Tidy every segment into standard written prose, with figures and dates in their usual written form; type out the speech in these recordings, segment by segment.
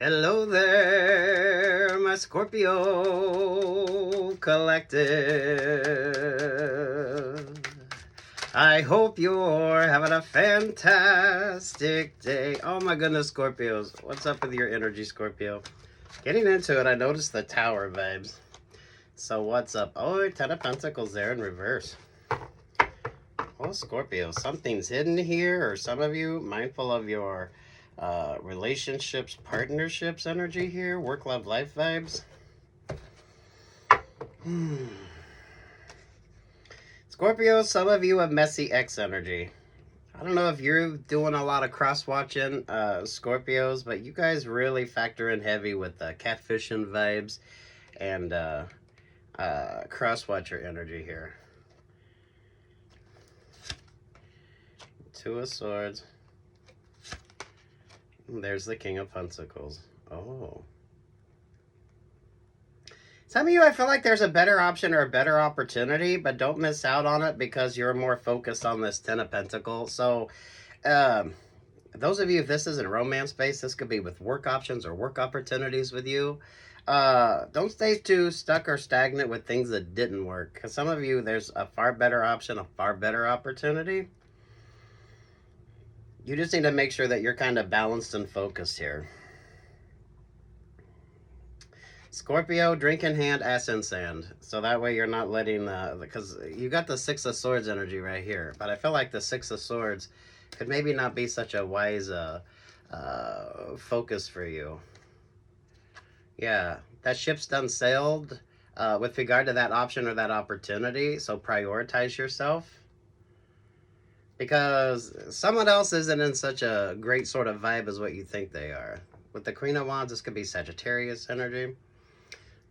Hello there, my Scorpio collective. I hope you're having a fantastic day. Oh my goodness, Scorpios. What's up with your energy, Scorpio? Getting into it, I noticed the tower vibes. So what's up? Oh, 10 of Pentacles there in reverse. Oh, Scorpio, something's hidden here, or some of you mindful of your relationships, partnerships energy here, work, love, life vibes. Scorpio, some of you have messy ex energy. I don't know if you're doing a lot of cross-watching Scorpios, but you guys really factor in heavy with catfishing vibes and cross-watcher energy here. Two of Swords. There's the King of Pentacles. Oh. Some of you, I feel like there's a better option or a better opportunity, but don't miss out on it because you're more focused on this 10 of Pentacles. So, those of you, if this isn't romance based, this could be with work options or work opportunities with you. Don't stay too stuck or stagnant with things that didn't work. Because some of you, there's a far better option, a far better opportunity. You just need to make sure that you're kind of balanced and focused here. Scorpio, drink in hand, ass in sand. So that way you're not letting because you got the Six of Swords energy right here. But I feel like the Six of Swords could maybe not be such a wise focus for you. Yeah, that ship's done sailed with regard to that option or that opportunity. So prioritize yourself. Because someone else isn't in such a great sort of vibe as what you think they are. With the Queen of Wands, this could be Sagittarius energy.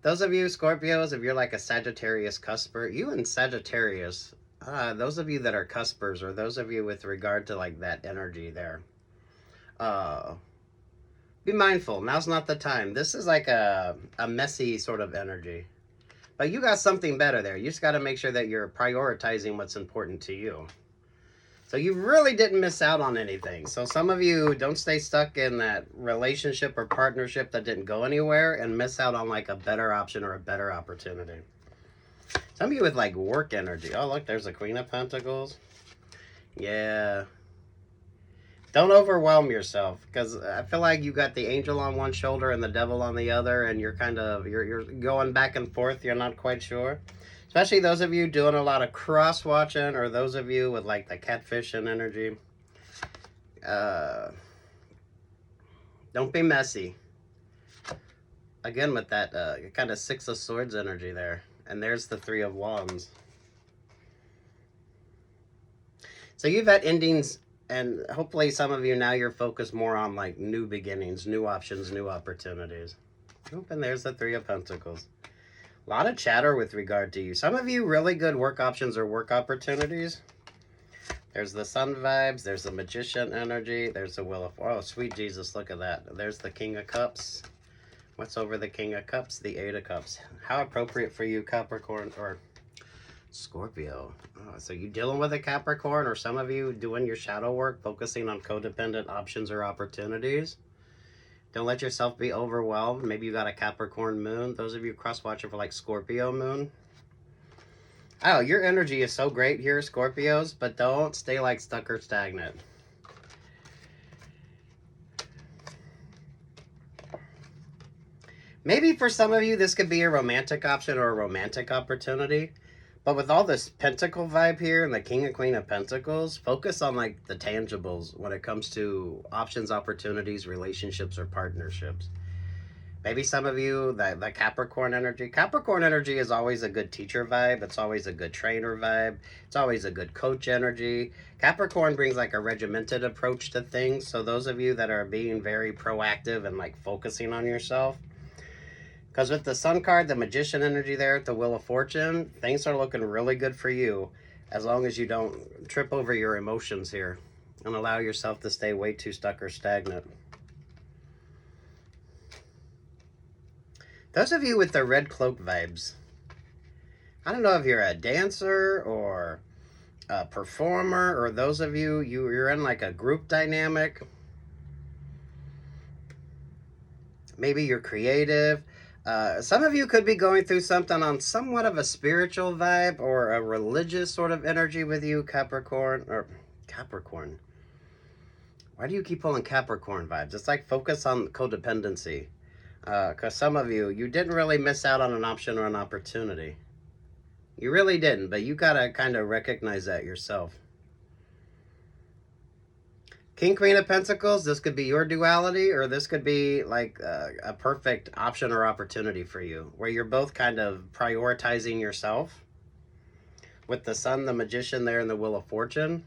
Those of you Scorpios, if you're like a Sagittarius cusper, you and Sagittarius, those of you that are cuspers, or those of you with regard to like that energy there, be mindful. Now's not the time. This is like a messy sort of energy. But you got something better there. You just got to make sure that you're prioritizing what's important to you. So you really didn't miss out on anything. So some of you don't stay stuck in that relationship or partnership that didn't go anywhere and miss out on like a better option or a better opportunity. Some of you with like work energy. Oh, look, there's a Queen of Pentacles. Yeah. Don't overwhelm yourself because I feel like you got the angel on one shoulder and the devil on the other, and you're kind of, you're going back and forth. You're not quite sure. Especially those of you doing a lot of cross-watching, or those of you with like the catfishing energy. Don't be messy. Again, with that kind of Six of Swords energy there. And there's the Three of Wands. So you've had endings, and hopefully some of you now you're focused more on like new beginnings, new options, new opportunities. Oh, and there's the Three of Pentacles. A lot of chatter with regard to you. Some of you really good work options or work opportunities. There's the Sun vibes. There's the Magician energy. There's the Wheel of... Oh, sweet Jesus, look at that. There's the King of Cups. What's over the King of Cups? The Eight of Cups. How appropriate for you, Capricorn or Scorpio. Oh, so you dealing with a Capricorn, or some of you doing your shadow work, focusing on codependent options or opportunities. Don't let yourself be overwhelmed. Maybe you got a Capricorn moon. Those of you cross-watching for like Scorpio moon. Oh, your energy is so great here, Scorpios, but don't stay like stuck or stagnant. Maybe for some of you, this could be a romantic option or a romantic opportunity. But with all this Pentacle vibe here and the King and Queen of Pentacles, focus on like the tangibles when it comes to options, opportunities, relationships, or partnerships. Maybe some of you, the Capricorn energy. Capricorn energy is always a good teacher vibe. It's always a good trainer vibe. It's always a good coach energy. Capricorn brings like a regimented approach to things. So those of you that are being very proactive and like focusing on yourself, because with the Sun card, the Magician energy there at the Wheel of Fortune, things are looking really good for you as long as you don't trip over your emotions here and allow yourself to stay way too stuck or stagnant. Those of you with the red cloak vibes, I don't know if you're a dancer or a performer, or those of you, you're in like a group dynamic. Maybe you're creative. Some of you could be going through something on somewhat of a spiritual vibe or a religious sort of energy with you, Capricorn. Or Capricorn. Why do you keep pulling Capricorn vibes? It's like focus on codependency. Because some of you, you didn't really miss out on an option or an opportunity. You really didn't, but you got to kind of recognize that yourself. King, Queen of Pentacles, this could be your duality, or this could be like a perfect option or opportunity for you, where you're both kind of prioritizing yourself. With the Sun, the Magician there, and the Wheel of Fortune.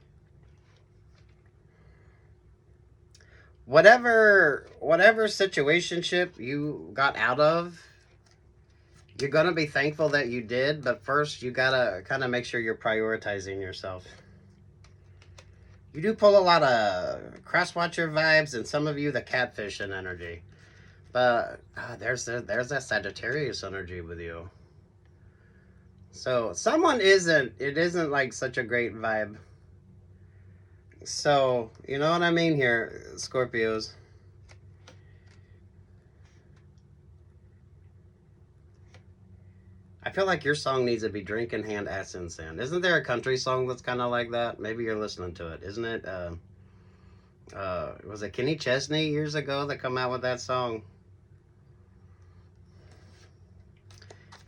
Whatever situationship you got out of, you're going to be thankful that you did, but first you got to kind of make sure you're prioritizing yourself. You do pull a lot of crosswatcher vibes, and some of you the catfish and energy. But there's that Sagittarius energy with you. So someone isn't like such a great vibe. So, you know what I mean here, Scorpios. I feel like your song needs to be Drink in Hand, Ass in Sand. Isn't there a country song that's kind of like that? Maybe you're listening to it. Isn't it? Was it Kenny Chesney years ago that come out with that song?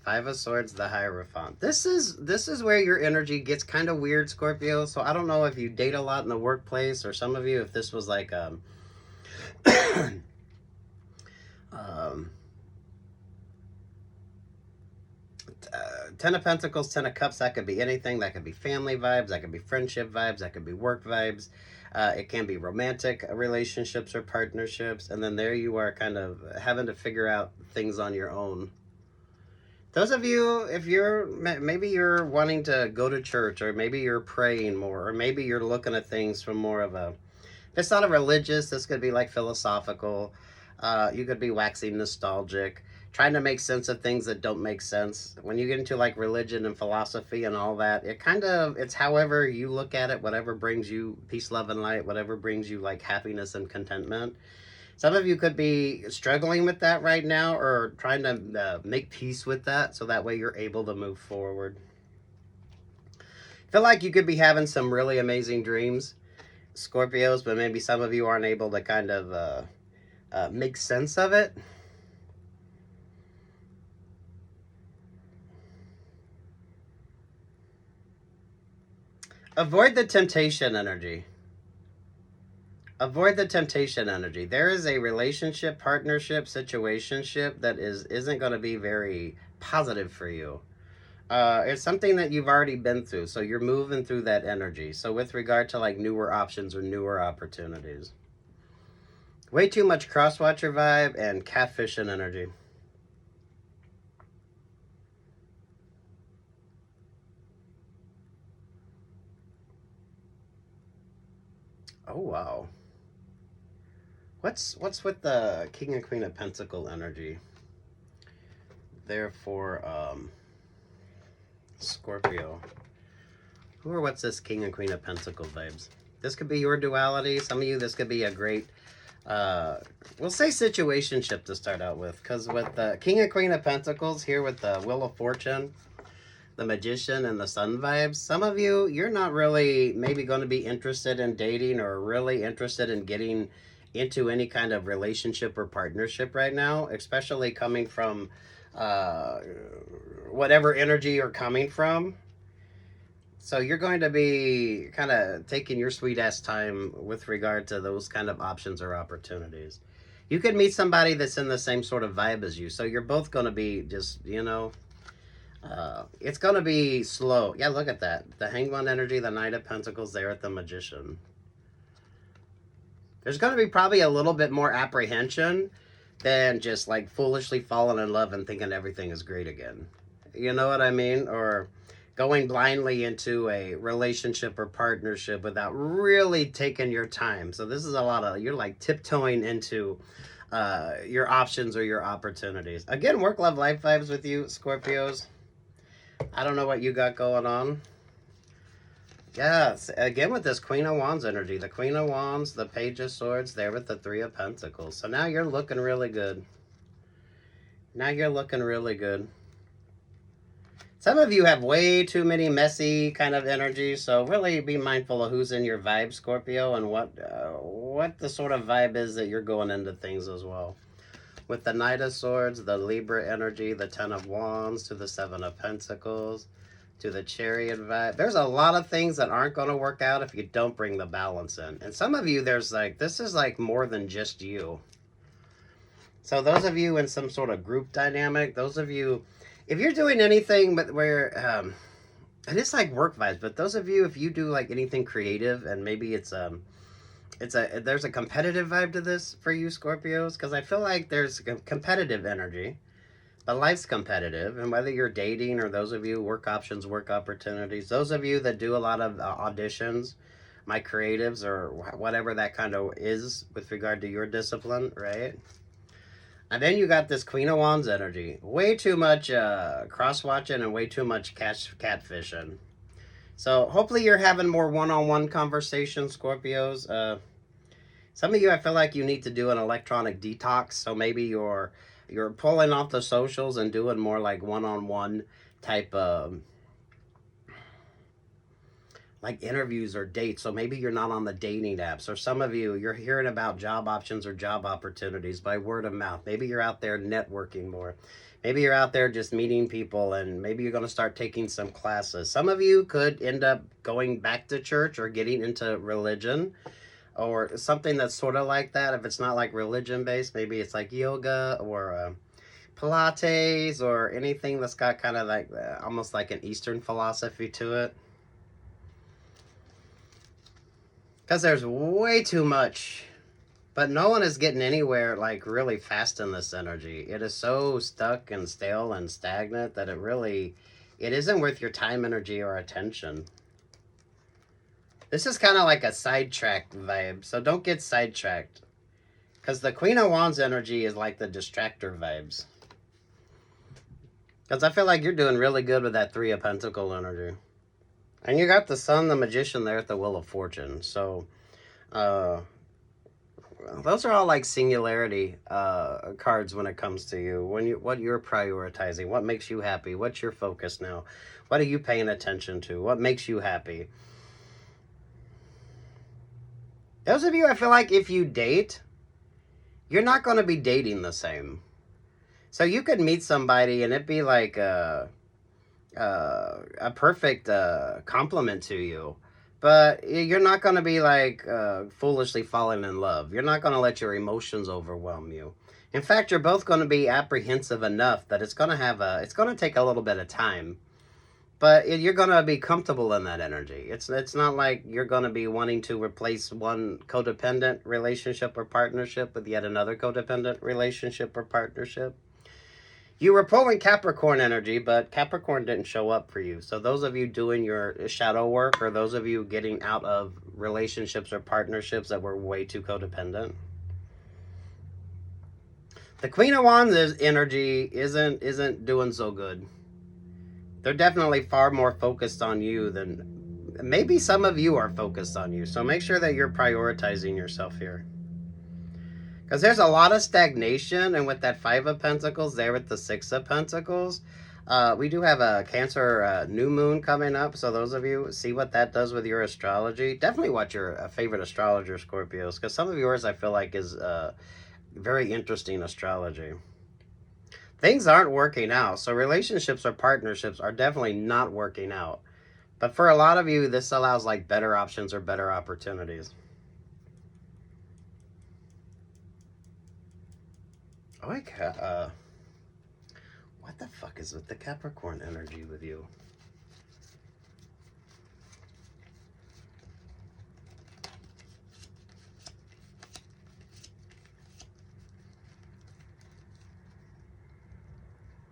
Five of Swords, the Hierophant. This is where your energy gets kind of weird, Scorpio. So I don't know if you date a lot in the workplace, or some of you, if this was like Ten of Pentacles, Ten of Cups, that could be anything. That could be family vibes, that could be friendship vibes, that could be work vibes. It can be romantic relationships or partnerships. And then there you are kind of having to figure out things on your own. Those of you, if maybe you're wanting to go to church, or maybe you're praying more, or maybe you're looking at things from more of a, if it's not a religious, this could be like philosophical. You could be waxing nostalgic, trying to make sense of things that don't make sense. When you get into like religion and philosophy and all that, it's however you look at it, whatever brings you peace, love, and light, whatever brings you like happiness and contentment. Some of you could be struggling with that right now, or trying to make peace with that, so that way you're able to move forward. I feel like you could be having some really amazing dreams, Scorpios, but maybe some of you aren't able to kind of make sense of it. Avoid the temptation energy. Avoid the temptation energy. There is a relationship, partnership, situationship that isn't going to be very positive for you. It's something that you've already been through, so you're moving through that energy. So with regard to like newer options or newer opportunities. Way too much crosswatcher vibe and catfishing energy. Oh, wow. What's with the King and Queen of Pentacle energy? Therefore, Scorpio. Who or what's this King and Queen of Pentacle vibes? This could be your duality. Some of you, this could be a great, we'll say situationship to start out with. Because with the King and Queen of Pentacles here with the Wheel of Fortune, the Magician, and the Sun vibes, some of you, you're not really maybe going to be interested in dating or really interested in getting into any kind of relationship or partnership right now, especially coming from whatever energy you're coming from. So you're going to be kind of taking your sweet ass time with regard to those kind of options or opportunities. You could meet somebody that's in the same sort of vibe as you, so you're both going to be just, it's going to be slow. Yeah, look at that. The Hangman energy, the Knight of Pentacles there at the Magician. There's going to be probably a little bit more apprehension than just like foolishly falling in love and thinking everything is great again. You know what I mean? Or going blindly into a relationship or partnership without really taking your time. So this is a lot of, you're like tiptoeing into your options or your opportunities. Again, work, love, life vibes with you, Scorpios. I don't know what you got going on. Yes, again with this Queen of Wands energy. The Queen of Wands, the Page of Swords there with the Three of Pentacles. So now you're looking really good. Now you're looking really good. Some of you have way too many messy kind of energies, so really be mindful of who's in your vibe, Scorpio, and what the sort of vibe is that you're going into things as well. With the Knight of Swords, the Libra energy, the Ten of Wands, to the Seven of Pentacles, to the Chariot vibe. There's a lot of things that aren't going to work out if you don't bring the balance in. And some of you, there's like, this is like more than just you. So those of you in some sort of group dynamic, those of you, if you're doing anything but where, it is like work vibes, but those of you, if you do like anything creative, and maybe there's a competitive vibe to this for you Scorpios, because I feel like there's competitive energy, but life's competitive. And whether you're dating, or those of you work options, work opportunities, those of you that do a lot of auditions, my creatives, or whatever that kind of is with regard to your discipline, right? And then you got this Queen of Wands energy, way too much cross-watching and way too much catfishing. So hopefully you're having more one-on-one conversations, Scorpios. Some of you, I feel like you need to do an electronic detox. So maybe you're pulling off the socials and doing more like one-on-one type of like interviews or dates. So maybe you're not on the dating apps. Or some of you, you're hearing about job options or job opportunities by word of mouth. Maybe you're out there networking more. Maybe you're out there just meeting people, and maybe you're going to start taking some classes. Some of you could end up going back to church or getting into religion or something that's sort of like that. If it's not like religion based, maybe it's like yoga or Pilates or anything that's got kind of like almost like an Eastern philosophy to it. Because there's way too much. But no one is getting anywhere like really fast in this energy. It is so stuck and stale and stagnant that it isn't worth your time, energy, or attention. This is kind of like a sidetracked vibe, so don't get sidetracked. Because the Queen of Wands energy is like the distractor vibes. Because I feel like you're doing really good with that Three of Pentacles energy. And you got the Sun, the Magician there at the Wheel of Fortune. So, those are all like singularity cards when it comes to you. What you're prioritizing, what makes you happy, what's your focus now, what are you paying attention to, what makes you happy. Those of you, I feel like if you date, you're not going to be dating the same. So you could meet somebody and it be like a perfect compliment to you. But you're not going to be like foolishly falling in love. You're not going to let your emotions overwhelm you. In fact, you're both going to be apprehensive enough that it's going to take a little bit of time. But you're going to be comfortable in that energy. It's not like you're going to be wanting to replace one codependent relationship or partnership with yet another codependent relationship or partnership. You were pulling Capricorn energy, but Capricorn didn't show up for you. So those of you doing your shadow work, or those of you getting out of relationships or partnerships that were way too codependent. The Queen of Wands energy isn't doing so good. They're definitely far more focused on you than maybe some of you are focused on you. So make sure that you're prioritizing yourself here. Because there's a lot of stagnation, and with that Five of Pentacles there with the Six of Pentacles, we do have a Cancer new moon coming up. So those of you, see what that does with your astrology. Definitely watch your favorite astrologer, Scorpios, because some of yours I feel like is very interesting astrology. Things aren't working out. So relationships or partnerships are definitely not working out. But for a lot of you, this allows like better options or better opportunities. Oh, what the fuck is with the Capricorn energy with you?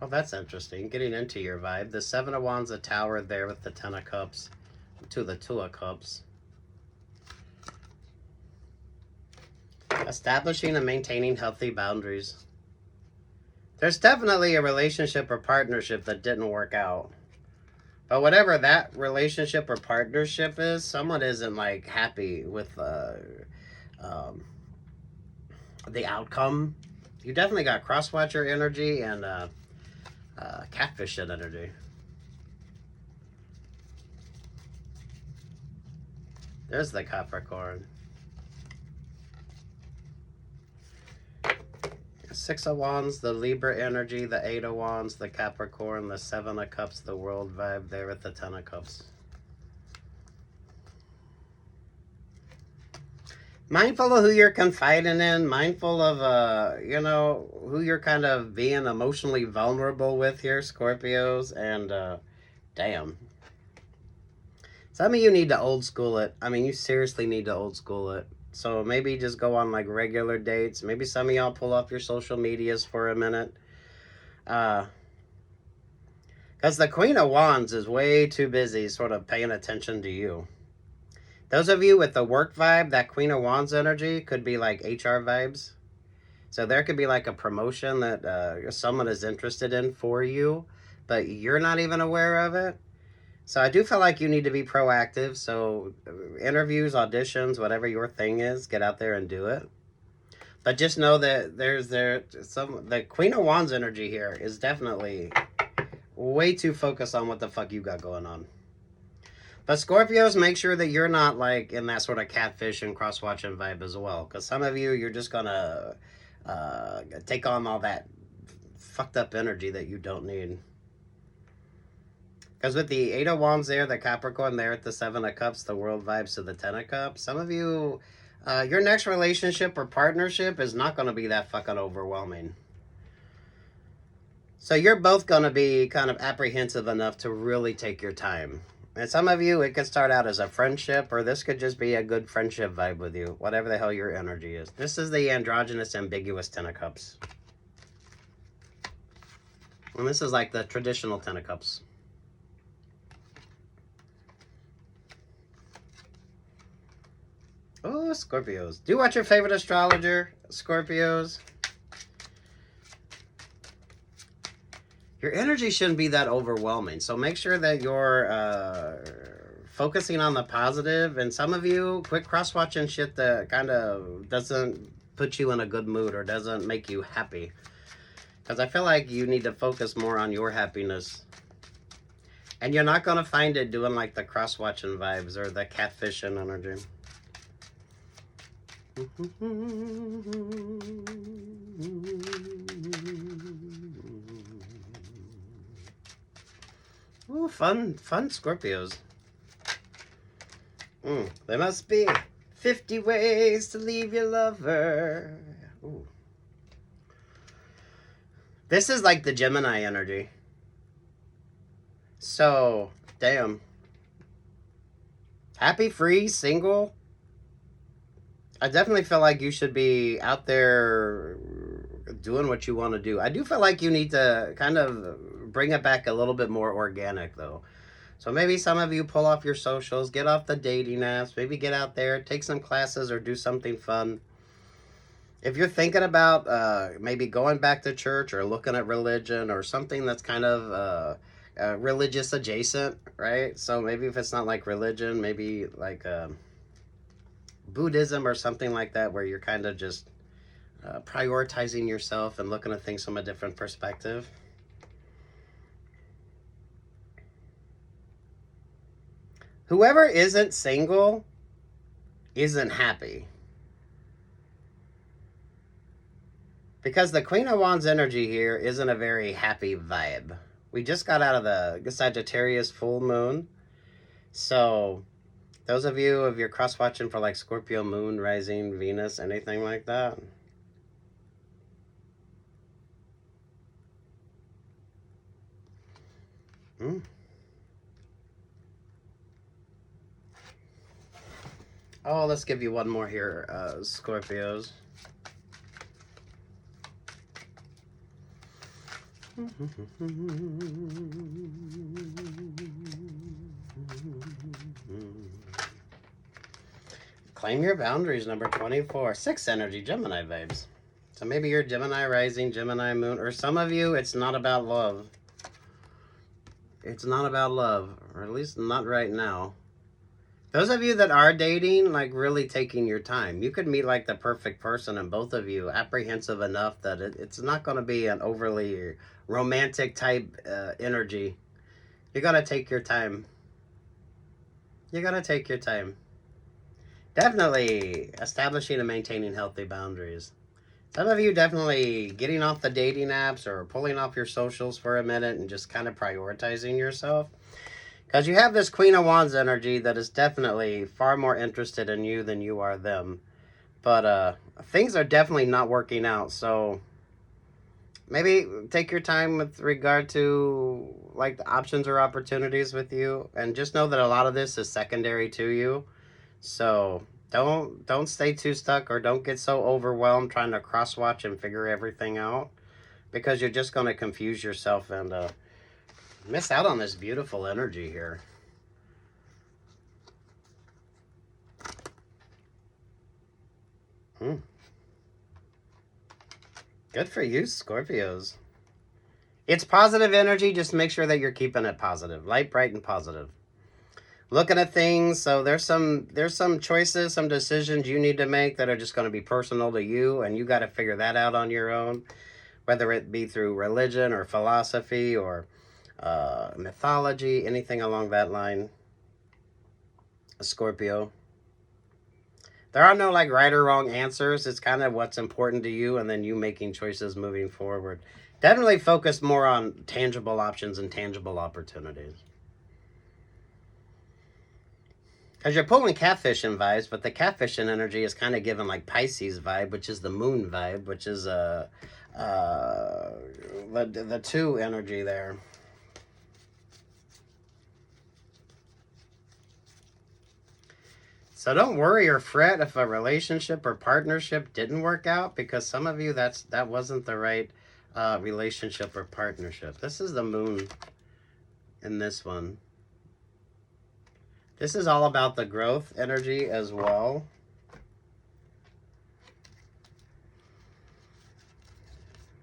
Oh, that's interesting. Getting into your vibe. The Seven of Wands, the Tower there with the Ten of Cups to the Two of Cups. Establishing and maintaining healthy boundaries. There's definitely a relationship or partnership that didn't work out. But whatever that relationship or partnership is, someone isn't like happy with the outcome. You definitely got cross-watcher energy and catfish energy. There's the Capricorn. Six of Wands, the Libra energy, the Eight of Wands, the Capricorn, the Seven of Cups, the World vibe there with the Ten of Cups. Mindful of who you're confiding in, mindful of, you know, who you're kind of being emotionally vulnerable with here, Scorpios, and, damn. Some of you need to old school it. I mean, you seriously need to old school it. So maybe just go on like regular dates. Maybe some of y'all pull off your social medias for a minute. Because the Queen of Wands is way too busy sort of paying attention to you. Those of you with the work vibe, that Queen of Wands energy could be like HR vibes. So there could be like a promotion that someone is interested in for you, but you're not even aware of it. So I do feel like you need to be proactive. So interviews, auditions, whatever your thing is, get out there and do it. But just know that the Queen of Wands energy here is definitely way too focused on what the fuck you got going on. But Scorpios, make sure that you're not like in that sort of catfish and cross-watching vibe as well. Because some of you, you're just going to take on all that fucked up energy that you don't need. Because with the Eight of Wands there, the Capricorn there at the Seven of Cups, the World vibes to the Ten of Cups, some of you, your next relationship or partnership is not going to be that fucking overwhelming. So you're both going to be kind of apprehensive enough to really take your time. And some of you, it could start out as a friendship, or this could just be a good friendship vibe with you, whatever the hell your energy is. This is the androgynous, ambiguous Ten of Cups. And this is like the traditional Ten of Cups. Oh, Scorpios. Do watch your favorite astrologer, Scorpios. Your energy shouldn't be that overwhelming. So make sure that you're focusing on the positive. And some of you, quit cross-watching shit that kind of doesn't put you in a good mood or doesn't make you happy. Because I feel like you need to focus more on your happiness. And you're not going to find it doing like the cross-watching vibes or the catfishing energy. Ooh, fun Scorpios. There must be 50 ways to leave your lover. Ooh. This is like the Gemini energy. So, damn. Happy, free, single. I definitely feel like you should be out there doing what you want to do. I do feel like you need to kind of bring it back a little bit more organic, though. So maybe some of you pull off your socials, get off the dating apps, maybe get out there, take some classes or do something fun. If you're thinking about maybe going back to church or looking at religion or something that's kind of religious adjacent, right? So maybe if it's not like religion, maybe like Buddhism or something like that, where you're kind of just prioritizing yourself and looking at things from a different perspective. Whoever isn't single isn't happy. Because the Queen of Wands energy here isn't a very happy vibe. We just got out of the Sagittarius full moon. So those of you, if you're cross-watching for like Scorpio moon, rising, Venus, anything like that. Oh, let's give you one more here, Scorpios. Claim your boundaries, number 24. 6 energy, Gemini vibes. So maybe you're Gemini rising, Gemini moon, or some of you, it's not about love. It's not about love, or at least not right now. Those of you that are dating, like really taking your time. You could meet like the perfect person and both of you apprehensive enough that it's not going to be an overly romantic type energy. You got to take your time. You got to take your time. Definitely establishing and maintaining healthy boundaries. Some of you definitely getting off the dating apps or pulling off your socials for a minute and just kind of prioritizing yourself. Because you have this Queen of Wands energy that is definitely far more interested in you than you are them. But things are definitely not working out. So maybe take your time with regard to like the options or opportunities with you. And just know that a lot of this is secondary to you. So don't stay too stuck or don't get so overwhelmed trying to cross watch and figure everything out. Because you're just going to confuse yourself and miss out on this beautiful energy here. Good for you, Scorpios. It's positive energy. Just make sure that you're keeping it positive. Light, bright, and positive. Looking at things. So there's some choices, some decisions you need to make that are just going to be personal to you. And you got to figure that out on your own. Whether it be through religion or philosophy or mythology, anything along that line. Scorpio. There are no like right or wrong answers. It's kind of what's important to you and then you making choices moving forward. Definitely focus more on tangible options and tangible opportunities. Because you're pulling catfishing vibes, but the catfishing energy is kind of given like Pisces vibe, which is the moon vibe, which is the 2 energy there. So don't worry or fret if a relationship or partnership didn't work out, because some of you that wasn't the right relationship or partnership. This is the moon in this one. This is all about the growth energy as well.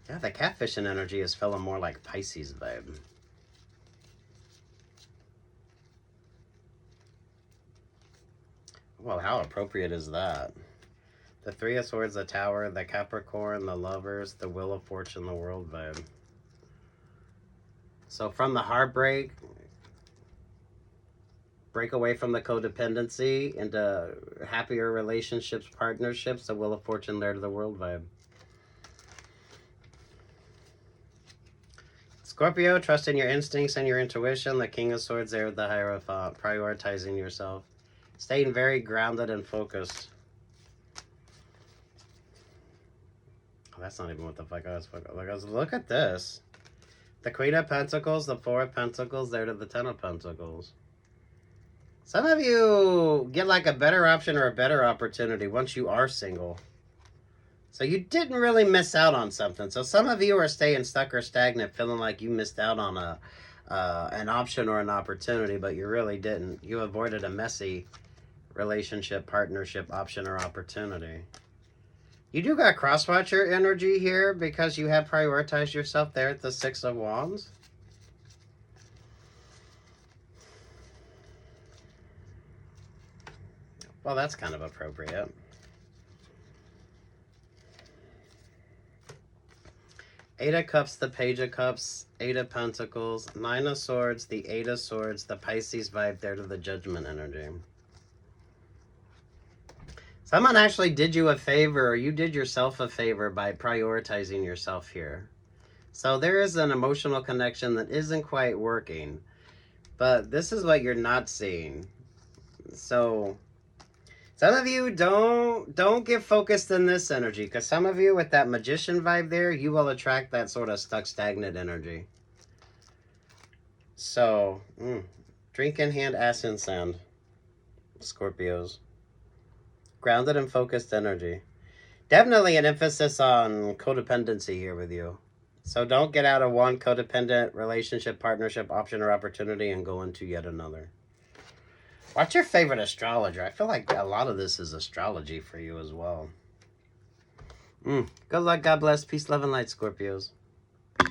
Yeah, the catfishing energy is feeling more like Pisces vibe. Well, how appropriate is that? The 3 of Swords, the Tower, the Capricorn, the Lovers, the Wheel of Fortune, the World vibe. So from the heartbreak, break away from the codependency into happier relationships, partnerships, the Wheel of Fortune there to the World vibe. Scorpio, trust in your instincts and your intuition. The King of Swords there with the Hierophant, prioritizing yourself. Staying very grounded and focused. Oh, that's not even what the fuck I was focused. Look at this. The Queen of Pentacles, the 4 of Pentacles, there to the 10 of Pentacles. Some of you get like a better option or a better opportunity once you are single. So you didn't really miss out on something. So some of you are staying stuck or stagnant, feeling like you missed out on an option or an opportunity, but you really didn't. You avoided a messy relationship, partnership, option, or opportunity. You do got crosswatcher energy here because you have prioritized yourself there at the 6 of Wands. Well, that's kind of appropriate. Eight of Cups, the Page of Cups, 8 of Pentacles, 9 of Swords, the 8 of Swords, the Pisces vibe there to the Judgment energy. Someone actually did you a favor, or you did yourself a favor by prioritizing yourself here. So there is an emotional connection that isn't quite working. But this is what you're not seeing. So some of you don't get focused in this energy, because some of you with that Magician vibe there, you will attract that sort of stuck, stagnant energy. So, drink in hand, ass in sand, Scorpios. Grounded and focused energy. Definitely an emphasis on codependency here with you. So don't get out of one codependent relationship, partnership, option, or opportunity and go into yet another. What's your favorite astrologer? I feel like a lot of this is astrology for you as well. Good luck, God bless, peace, love, and light, Scorpios.